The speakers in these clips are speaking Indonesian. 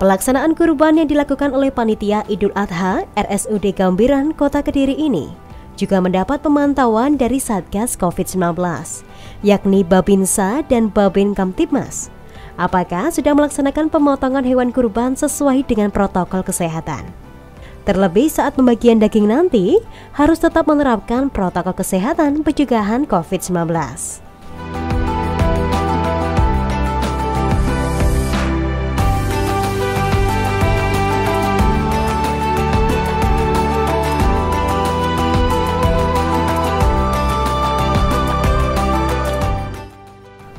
Pelaksanaan kurban yang dilakukan oleh Panitia Idul Adha RSUD Gambiran, Kota Kediri ini juga mendapat pemantauan dari Satgas COVID-19, yakni Babinsa dan Babin Kamtibmas. Apakah sudah melaksanakan pemotongan hewan kurban sesuai dengan protokol kesehatan? Terlebih saat pembagian daging nanti, harus tetap menerapkan protokol kesehatan pencegahan COVID-19.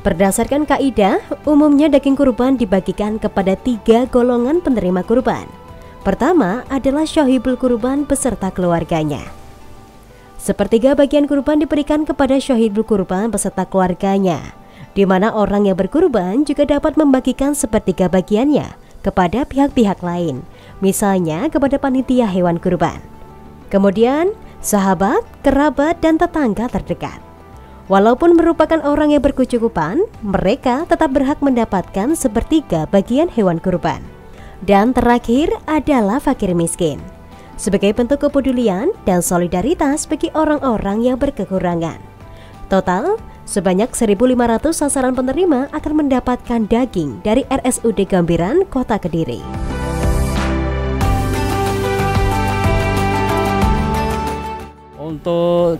Berdasarkan kaidah, umumnya daging kurban dibagikan kepada 3 golongan penerima kurban. Pertama adalah syahibul kurban beserta keluarganya. Sepertiga bagian kurban diberikan kepada syahibul kurban beserta keluarganya, di mana orang yang berkurban juga dapat membagikan sepertiga bagiannya kepada pihak-pihak lain, misalnya kepada panitia hewan kurban. Kemudian, sahabat, kerabat, dan tetangga terdekat. Walaupun merupakan orang yang berkecukupan, mereka tetap berhak mendapatkan sepertiga bagian hewan kurban. Dan terakhir adalah fakir miskin, sebagai bentuk kepedulian dan solidaritas bagi orang-orang yang berkekurangan. Total, sebanyak 1.500 sasaran penerima akan mendapatkan daging dari RSUD Gambiran, Kota Kediri. Untuk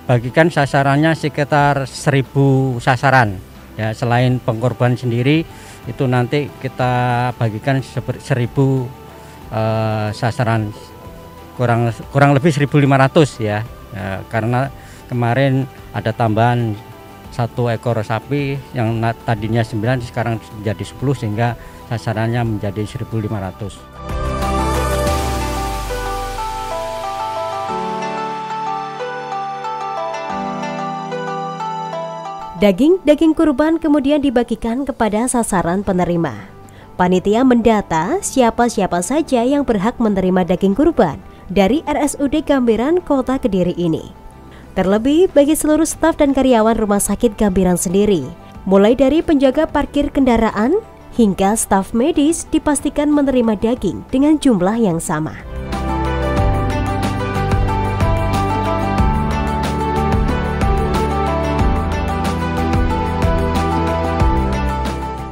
bagikan sasarannya sekitar 1.000 sasaran ya. Selain pengkorban sendiri itu nanti kita bagikan 1.000 sasaran, kurang lebih 1.500 ya. Karena kemarin ada tambahan 1 ekor sapi yang tadinya 9 sekarang menjadi 10 sehingga sasarannya menjadi 1.500. Daging kurban kemudian dibagikan kepada sasaran penerima. Panitia mendata siapa-siapa saja yang berhak menerima daging kurban dari RSUD Gambiran, Kota Kediri ini. Terlebih bagi seluruh staf dan karyawan Rumah Sakit Gambiran sendiri, mulai dari penjaga parkir kendaraan hingga staf medis dipastikan menerima daging dengan jumlah yang sama.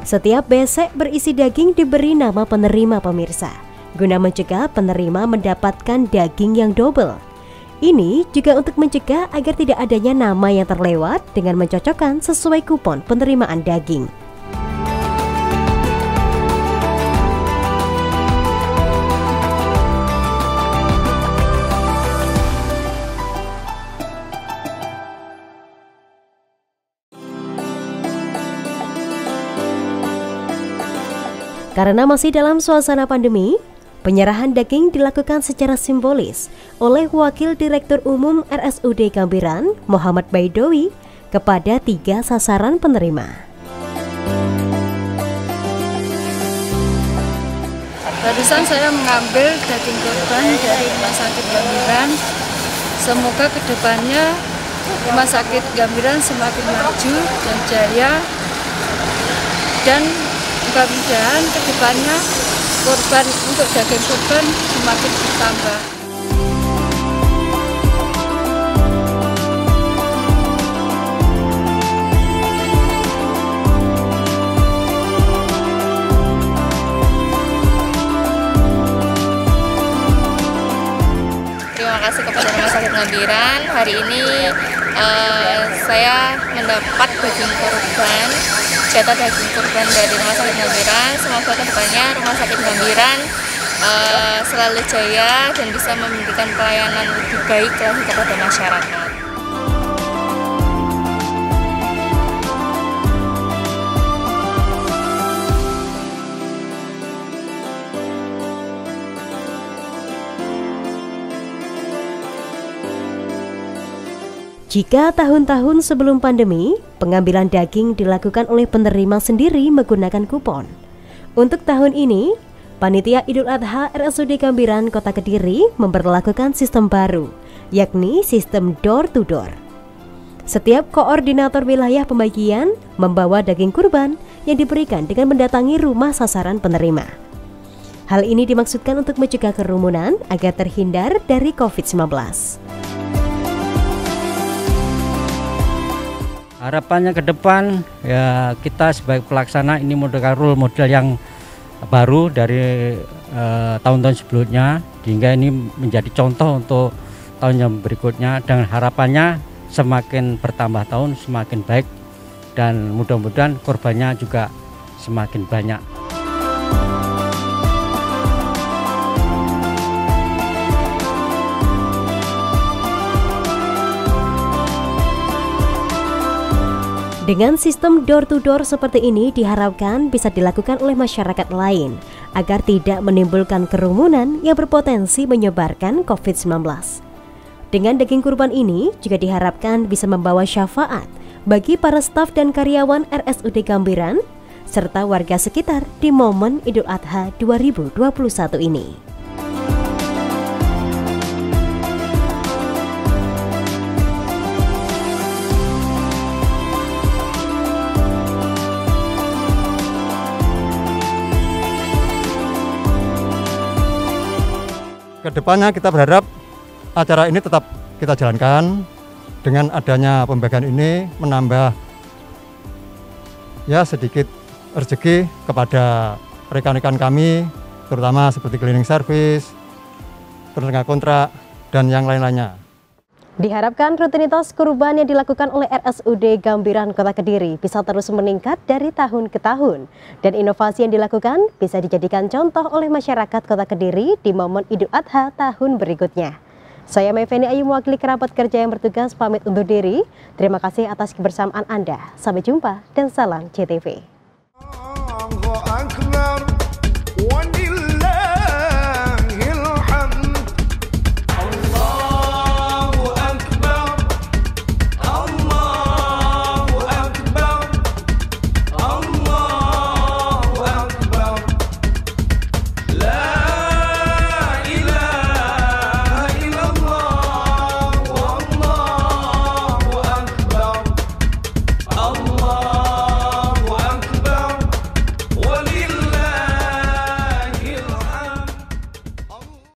Setiap besek berisi daging diberi nama penerima pemirsa, guna mencegah penerima mendapatkan daging yang double. Ini juga untuk mencegah agar tidak adanya nama yang terlewat dengan mencocokkan sesuai kupon penerimaan daging. Karena masih dalam suasana pandemi, penyerahan daging dilakukan secara simbolis oleh Wakil Direktur Umum RSUD Gambiran, Muhammad Baidowi, kepada 3 sasaran penerima. Barusan saya mengambil daging kurban dari Rumah Sakit Gambiran. Semoga kedepannya Rumah Sakit Gambiran semakin maju dan jaya, dan mudah-mudahan kedepannya kurban untuk daging kurban semakin bertambah. Terima kasih kepada Rumah Sakit Gambiran. Hari ini saya mendapat daging kurban, jatah daging kurban dari Rumah Sakit Gambiran. Semoga kedepannya Rumah Sakit Gambiran selalu jaya dan bisa memberikan pelayanan lebih baik lagi kepada masyarakat. Jika tahun-tahun sebelum pandemi, pengambilan daging dilakukan oleh penerima sendiri menggunakan kupon. Untuk tahun ini, Panitia Idul Adha RSUD Gambiran, Kota Kediri memberlakukan sistem baru, yakni sistem door to door. Setiap koordinator wilayah pembagian membawa daging kurban yang diberikan dengan mendatangi rumah sasaran penerima. Hal ini dimaksudkan untuk mencegah kerumunan agar terhindar dari COVID-19. Harapannya ke depan ya kita sebagai pelaksana ini role model yang baru dari tahun-tahun sebelumnya, hingga ini menjadi contoh untuk tahun yang berikutnya, dan harapannya semakin bertambah tahun semakin baik dan mudah-mudahan korbannya juga semakin banyak. Dengan sistem door-to-door seperti ini diharapkan bisa dilakukan oleh masyarakat lain agar tidak menimbulkan kerumunan yang berpotensi menyebarkan COVID-19. Dengan daging kurban ini juga diharapkan bisa membawa syafaat bagi para staf dan karyawan RSUD Gambiran serta warga sekitar di momen Idul Adha 2021 ini. Kedepannya kita berharap acara ini tetap kita jalankan. Dengan adanya pembagian ini menambah ya sedikit rezeki kepada rekan-rekan kami, terutama seperti cleaning service, tenaga kontrak, dan yang lain-lainnya. Diharapkan rutinitas kurban yang dilakukan oleh RSUD Gambiran Kota Kediri bisa terus meningkat dari tahun ke tahun, dan inovasi yang dilakukan bisa dijadikan contoh oleh masyarakat Kota Kediri di momen Idul Adha tahun berikutnya. Saya Mayfeni Ayu, mewakili kerabat kerja yang bertugas, pamit undur diri. Terima kasih atas kebersamaan Anda. Sampai jumpa dan salam CTV.